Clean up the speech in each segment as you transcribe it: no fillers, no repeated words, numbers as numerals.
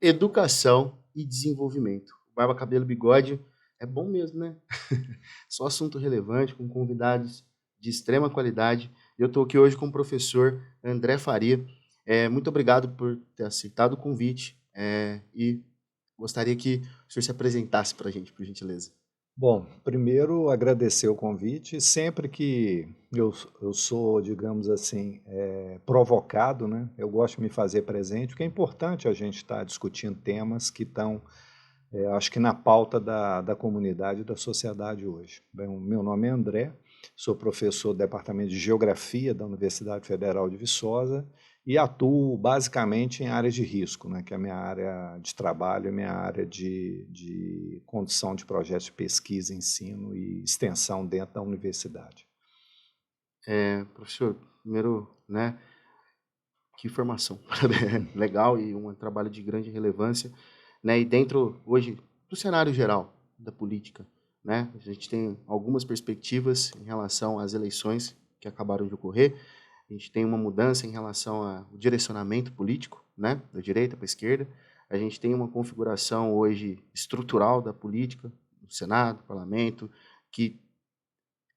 Educação e desenvolvimento. Barba, cabelo, bigode é bom mesmo, né? Só assunto relevante, com convidados de extrema qualidade. Eu estou aqui hoje com o professor André Faria. Muito obrigado por ter aceitado o convite e gostaria que o senhor se apresentasse para a gente, por gentileza. Bom, primeiro agradecer o convite. Sempre que eu sou, digamos assim, provocado, né? Eu gosto de me fazer presente, porque é importante a gente estar discutindo temas que estão, acho que na pauta da comunidade e da sociedade hoje. Bem, o meu nome é André, sou professor do Departamento de Geografia da Universidade Federal de Viçosa e atuo basicamente em áreas de risco, né, que é a minha área de trabalho, a minha área de condução de projetos de pesquisa, ensino e extensão dentro da universidade. Professor, primeiro, né, que formação legal e um trabalho de grande relevância, né, e dentro, hoje, do cenário geral da política, né, a gente tem algumas perspectivas em relação às eleições que acabaram de ocorrer. A gente tem uma mudança em relação ao direcionamento político, né, da direita para a esquerda. A gente tem uma configuração hoje estrutural da política, do Senado, do Parlamento, que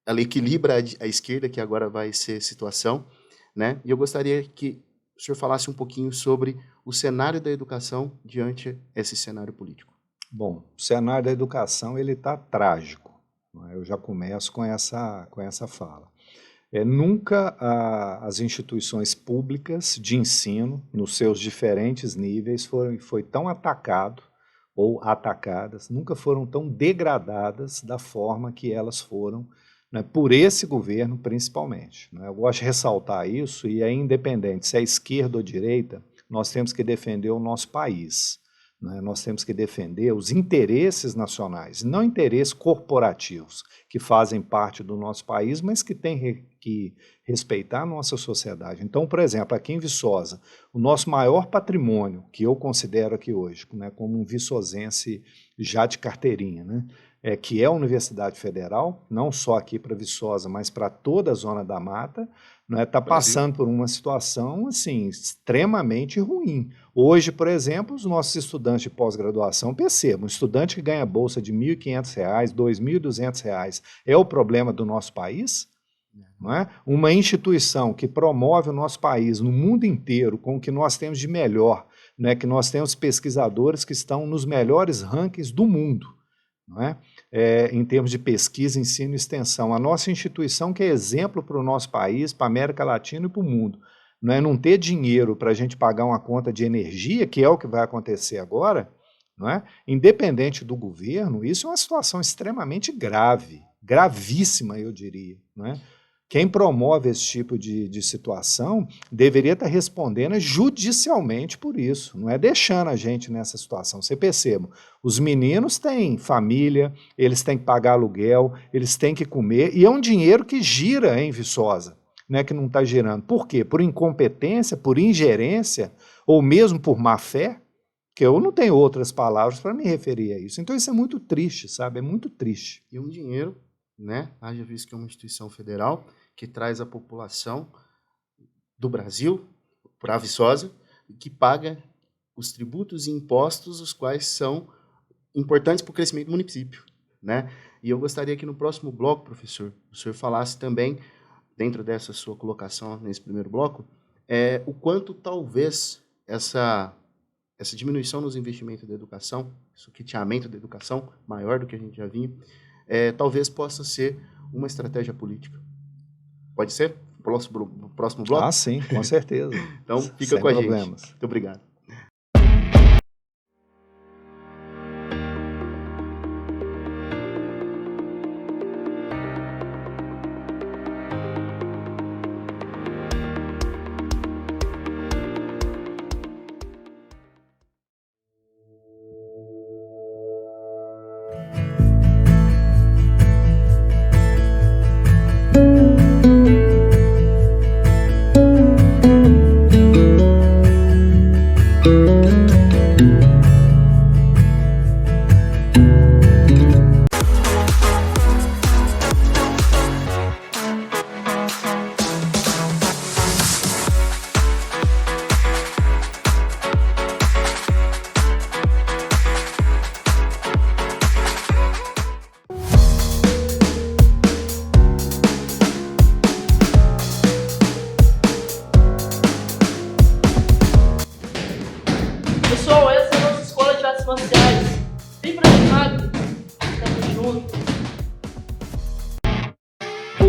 ela equilibra a esquerda, que agora vai ser situação, né? E eu gostaria que o senhor falasse um pouquinho sobre o cenário da educação diante desse cenário político. Bom, o cenário da educação ele está trágico, né? Eu já começo com essa fala. Nunca as instituições públicas de ensino, nos seus diferentes níveis, foi tão atacado ou atacadas, nunca foram tão degradadas da forma que elas foram, né, por esse governo principalmente, né? Eu gosto de ressaltar isso, e é independente se é esquerda ou direita, nós temos que defender o nosso país, né? Nós temos que defender os interesses nacionais, não interesses corporativos que fazem parte do nosso país, mas que têm que respeitar a nossa sociedade. Então, por exemplo, aqui em Viçosa, o nosso maior patrimônio, que eu considero aqui hoje, né, como um viçosense já de carteirinha, né, que é a Universidade Federal, não só aqui para Viçosa, mas para toda a Zona da Mata, está passando por uma situação assim, extremamente ruim. Hoje, por exemplo, os nossos estudantes de pós-graduação, percebam, um estudante que ganha bolsa de R$ 1.500, R$ 2.200, é o problema do nosso país? Não é? Uma instituição que promove o nosso país no mundo inteiro com o que nós temos de melhor, né, que nós temos pesquisadores que estão nos melhores rankings do mundo, não é? Em termos de pesquisa, ensino e extensão. A nossa instituição que é exemplo para o nosso país, para a América Latina e para o mundo. Não ter dinheiro para a gente pagar uma conta de energia, que é o que vai acontecer agora, não é? Independente do governo, isso é uma situação extremamente grave, gravíssima, eu diria, não é? Quem promove esse tipo de situação deveria estar respondendo judicialmente por isso, não é deixando a gente nessa situação. Você perceba, os meninos têm família, eles têm que pagar aluguel, eles têm que comer, e é um dinheiro que gira em Viçosa, né, que não está girando. Por quê? Por incompetência, por ingerência, ou mesmo por má fé, que eu não tenho outras palavras para me referir a isso. Então isso é muito triste, sabe? É muito triste. E um dinheiro, né, haja visto que é uma instituição federal que traz a população do Brasil para a Viçosa, que paga os tributos e impostos, os quais são importantes para o crescimento do município, né? E eu gostaria que no próximo bloco, professor, o senhor falasse também, dentro dessa sua colocação nesse primeiro bloco, o quanto talvez essa diminuição nos investimentos da educação, esse quiteamento da educação, maior do que a gente já vinha, talvez possa ser uma estratégia política. Pode ser? Próximo bloco? Ah, sim, com certeza. Então, fica com a gente. Muito obrigado.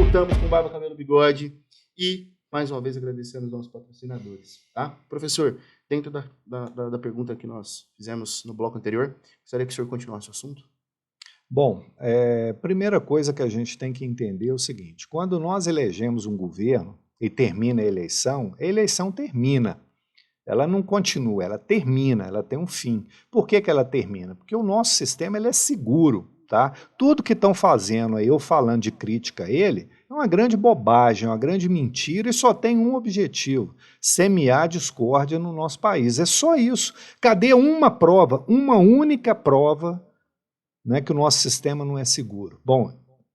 voltamos com Barba, Cabelo, Bigode e, mais uma vez, agradecendo os nossos patrocinadores, tá? Professor, dentro da pergunta que nós fizemos no bloco anterior, gostaria que o senhor continuasse o assunto? Bom, primeira coisa que a gente tem que entender é o seguinte, quando nós elegemos um governo e termina a eleição termina. Ela não continua, ela termina, ela tem um fim. Por que ela termina? Porque o nosso sistema ele é seguro, tá? Tudo que estão fazendo aí, eu falando de crítica a ele, é uma grande bobagem, uma grande mentira e só tem um objetivo, semear discórdia no nosso país. É só isso. Cadê uma prova, uma única prova, né, que o nosso sistema não é seguro? Bom,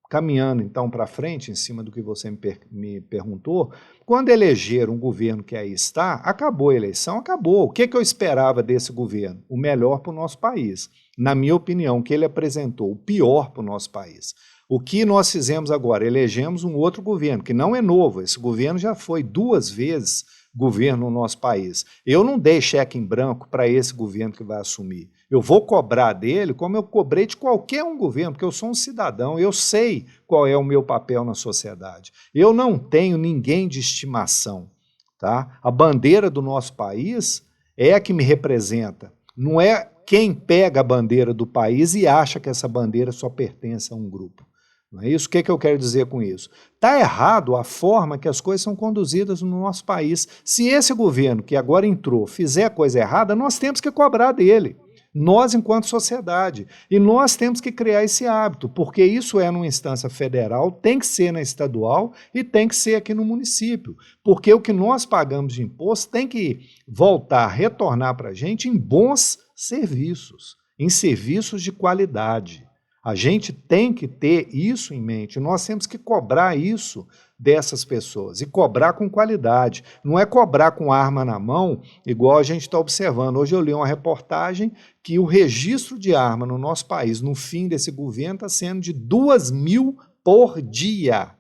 caminhando então para frente, em cima do que você me perguntou, quando elegeram um governo que aí está, acabou a eleição, acabou. O que eu esperava desse governo? O melhor para o nosso país. Na minha opinião, o que ele apresentou, o pior para o nosso país. O que nós fizemos agora? Elegemos um outro governo, que não é novo, esse governo já foi 2 vezes governo no nosso país. Eu não dei cheque em branco para esse governo que vai assumir. Eu vou cobrar dele como eu cobrei de qualquer um governo, porque eu sou um cidadão, eu sei qual é o meu papel na sociedade. Eu não tenho ninguém de estimação, tá? A bandeira do nosso país é a que me representa. Não é quem pega a bandeira do país e acha que essa bandeira só pertence a um grupo. Não é isso? O que eu quero dizer com isso? Está errado a forma que as coisas são conduzidas no nosso país. Se esse governo que agora entrou fizer coisa errada, nós temos que cobrar dele. Nós, enquanto sociedade. E nós temos que criar esse hábito, porque isso é numa instância federal, tem que ser na estadual e tem que ser aqui no município. Porque o que nós pagamos de imposto tem que voltar, retornar para a gente em bons serviços, em serviços de qualidade. A gente tem que ter isso em mente, nós temos que cobrar isso dessas pessoas e cobrar com qualidade. Não é cobrar com arma na mão, igual a gente está observando. Hoje eu li uma reportagem que o registro de arma no nosso país, no fim desse governo, está sendo de 2.000 por dia.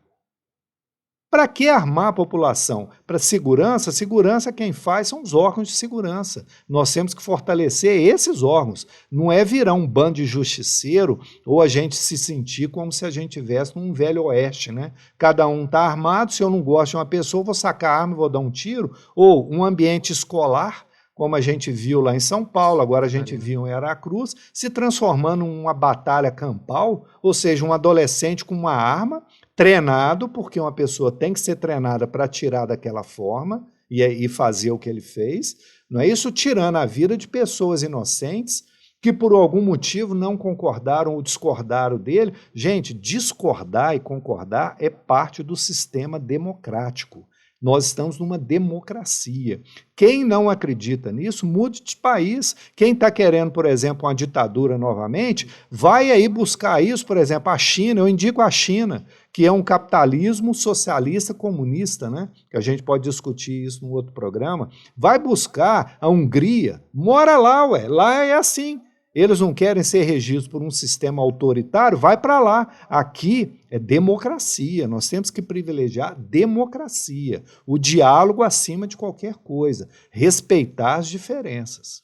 Para que armar a população? Para segurança? Segurança quem faz são os órgãos de segurança. Nós temos que fortalecer esses órgãos. Não é virar um bando de justiceiro ou a gente se sentir como se a gente estivesse num velho oeste, né? Cada um está armado, se eu não gosto de uma pessoa, eu vou sacar a arma e vou dar um tiro. Ou um ambiente escolar, como a gente viu lá em São Paulo, agora a gente viu em Aracruz, se transformando numa batalha campal, ou seja, um adolescente com uma arma, treinado, porque uma pessoa tem que ser treinada para atirar daquela forma e fazer o que ele fez, não é isso? Tirando a vida de pessoas inocentes que por algum motivo não concordaram ou discordaram dele. Gente, discordar e concordar é parte do sistema democrático. Nós estamos numa democracia. Quem não acredita nisso, mude de país. Quem está querendo, por exemplo, uma ditadura novamente, vai aí buscar isso, por exemplo, a China. Eu indico a China, que é um capitalismo socialista comunista, né? Que a gente pode discutir isso num outro programa. Vai buscar a Hungria, mora lá, ué. Lá é assim. Eles não querem ser regidos por um sistema autoritário, vai para lá. Aqui é democracia, nós temos que privilegiar democracia, o diálogo acima de qualquer coisa, respeitar as diferenças.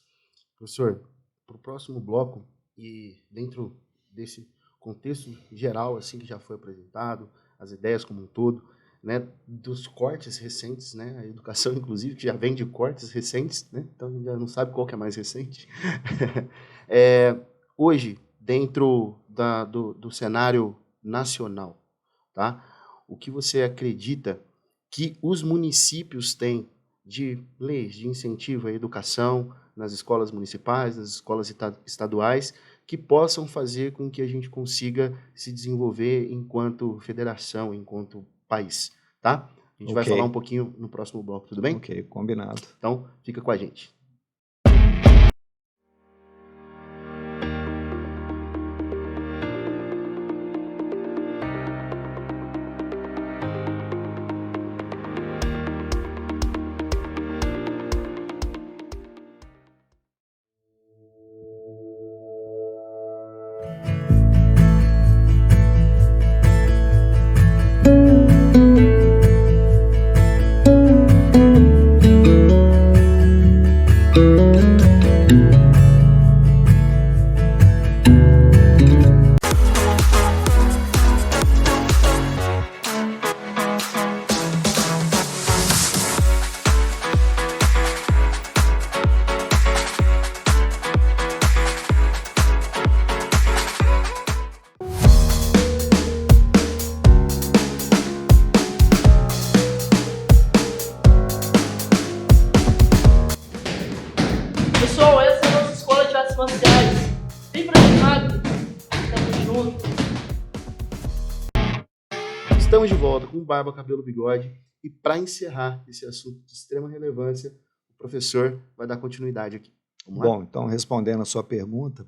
Professor, para o próximo bloco, e dentro desse contexto geral assim que já foi apresentado, as ideias como um todo, né, dos cortes recentes, né, a educação inclusive, que já vem de cortes recentes, né, então a gente já não sabe qual que é mais recente. Hoje, dentro do cenário nacional, tá? O que você acredita que os municípios têm de leis de incentivo à educação nas escolas municipais, nas escolas estaduais, que possam fazer com que a gente consiga se desenvolver enquanto federação, enquanto país, tá? A gente vai falar um pouquinho no próximo bloco, tudo bem? Ok, combinado. Então, fica com a gente. Estamos de volta com Barba, Cabelo, Bigode. E para encerrar esse assunto de extrema relevância, o professor vai dar continuidade aqui. Vamos lá? Bom, então, respondendo a sua pergunta,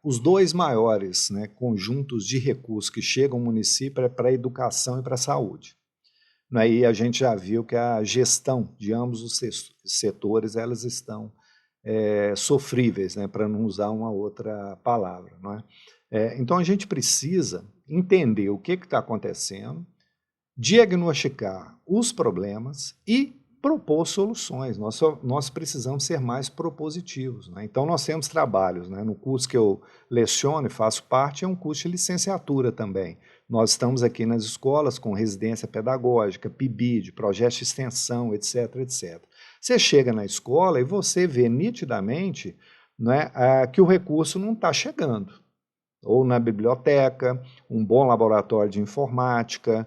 os dois maiores, né, conjuntos de recursos que chegam ao município é para a educação e para a saúde. Aí a gente já viu que a gestão de ambos os setores, elas estão sofríveis, né, para não usar uma outra palavra. Não é? Então a gente precisa entender o que está acontecendo, diagnosticar os problemas e propor soluções. Nós precisamos ser mais propositivos. Né? Então nós temos trabalhos, né? No curso que eu leciono e faço parte, é um curso de licenciatura também. Nós estamos aqui nas escolas com residência pedagógica, PIBID, projeto de extensão, etc, etc. Você chega na escola e você vê nitidamente, né, que o recurso não está chegando. Ou na biblioteca, um bom laboratório de informática,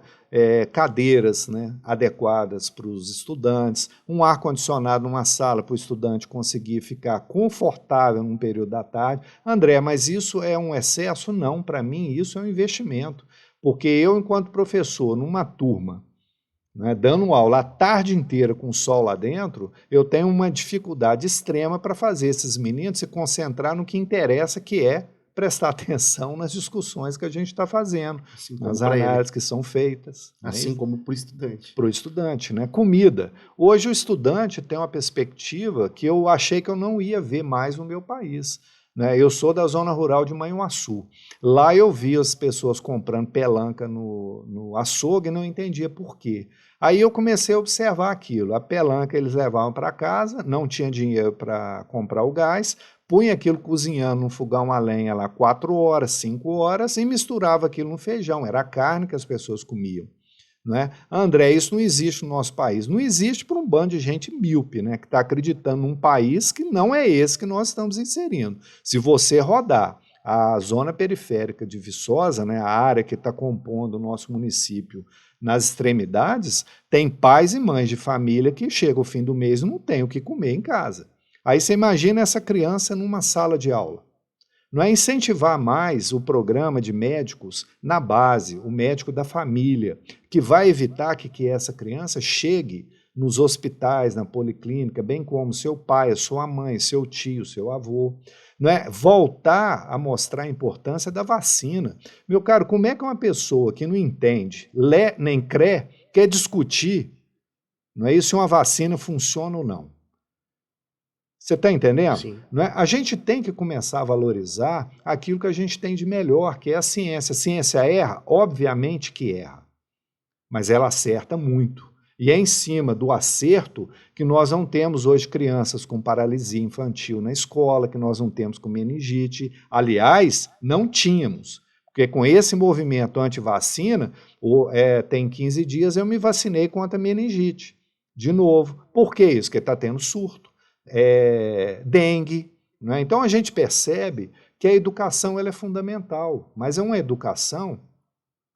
cadeiras, né, adequadas para os estudantes, um ar-condicionado numa sala para o estudante conseguir ficar confortável num período da tarde. André, mas isso é um excesso? Não, para mim isso é um investimento. Porque eu, enquanto professor, numa turma, né, dando aula a tarde inteira com o sol lá dentro, eu tenho uma dificuldade extrema para fazer esses meninos se concentrar no que interessa, que é prestar atenção nas discussões que a gente está fazendo, assim nas análises que são feitas. Assim como para o estudante. Para o estudante, né? Comida. Hoje o estudante tem uma perspectiva que eu achei que eu não ia ver mais no meu país. Né? Eu sou da zona rural de Manhuaçu. Lá eu vi as pessoas comprando pelanca no açougue e não entendia por quê. Aí eu comecei a observar aquilo. A pelanca eles levavam para casa, não tinha dinheiro para comprar o gás, punha aquilo cozinhando num fogão a lenha lá 4 horas, 5 horas e misturava aquilo no feijão. Era a carne que as pessoas comiam. Né? André, isso não existe no nosso país. Não existe por um bando de gente míope, né, que está acreditando num país que não é esse que nós estamos inserindo. Se você rodar a zona periférica de Viçosa, né, a área que está compondo o nosso município nas extremidades, tem pais e mães de família que chega o fim do mês e não tem o que comer em casa. Aí você imagina essa criança numa sala de aula. Não é incentivar mais o programa de médicos na base, o médico da família, que vai evitar que essa criança chegue nos hospitais, na policlínica, bem como seu pai, a sua mãe, seu tio, seu avô. Não é? Voltar a mostrar a importância da vacina. Meu caro, como é que uma pessoa que não entende, lé nem crê, quer discutir, não é isso, se uma vacina funciona ou não? Você está entendendo? Sim. Não é? A gente tem que começar a valorizar aquilo que a gente tem de melhor, que é a ciência. A ciência erra? Obviamente que erra, mas ela acerta muito. E é em cima do acerto que nós não temos hoje crianças com paralisia infantil na escola, que nós não temos com meningite. Aliás, não tínhamos, porque com esse movimento anti-vacina, tem 15 dias eu me vacinei contra a meningite. De novo. Por que isso? Porque está tendo surto. Dengue. Né? Então a gente percebe que a educação ela é fundamental, mas é uma educação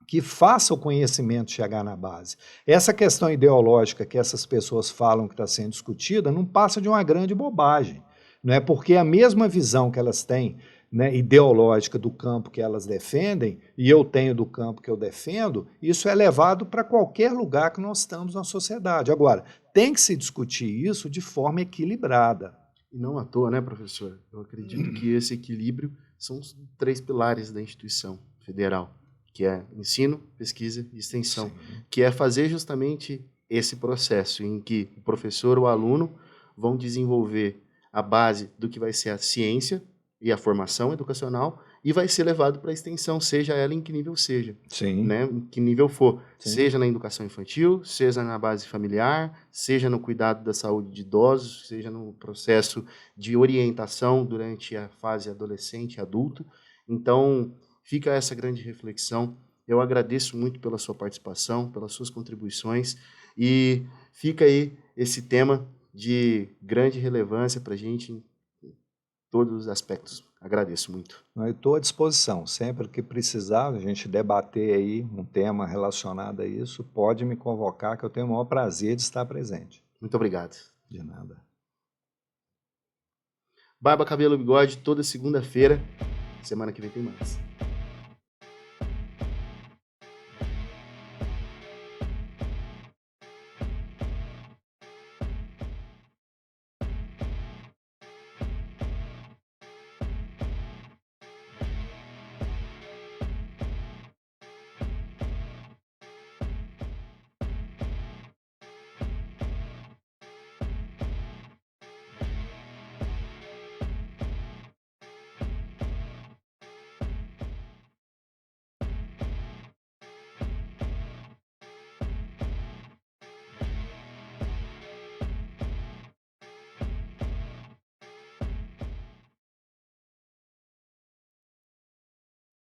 que faça o conhecimento chegar na base. Essa questão ideológica que essas pessoas falam que está sendo discutida não passa de uma grande bobagem, não é? Porque a mesma visão que elas têm, né, ideológica do campo que elas defendem, e eu tenho do campo que eu defendo, isso é levado para qualquer lugar que nós estamos na sociedade. Agora, tem que se discutir isso de forma equilibrada. E não à toa, né, professor? Eu acredito que esse equilíbrio são os 3 pilares da instituição federal, que é ensino, pesquisa e extensão, Sim. que é fazer justamente esse processo em que o professor ou o aluno vão desenvolver a base do que vai ser a ciência e a formação educacional e vai ser levado para a extensão, seja ela em que nível seja, Sim. né, em que nível for, Sim. seja na educação infantil, seja na base familiar, seja no cuidado da saúde de idosos, seja no processo de orientação durante a fase adolescente e adulto. Então, fica essa grande reflexão. Eu agradeço muito pela sua participação, pelas suas contribuições e fica aí esse tema de grande relevância para a gente em todos os aspectos. Agradeço muito. Eu estou à disposição. Sempre que precisar, a gente debater aí um tema relacionado a isso, pode me convocar que eu tenho o maior prazer de estar presente. Muito obrigado. De nada. Barba, Cabelo, Bigode, toda segunda-feira. Semana que vem tem mais.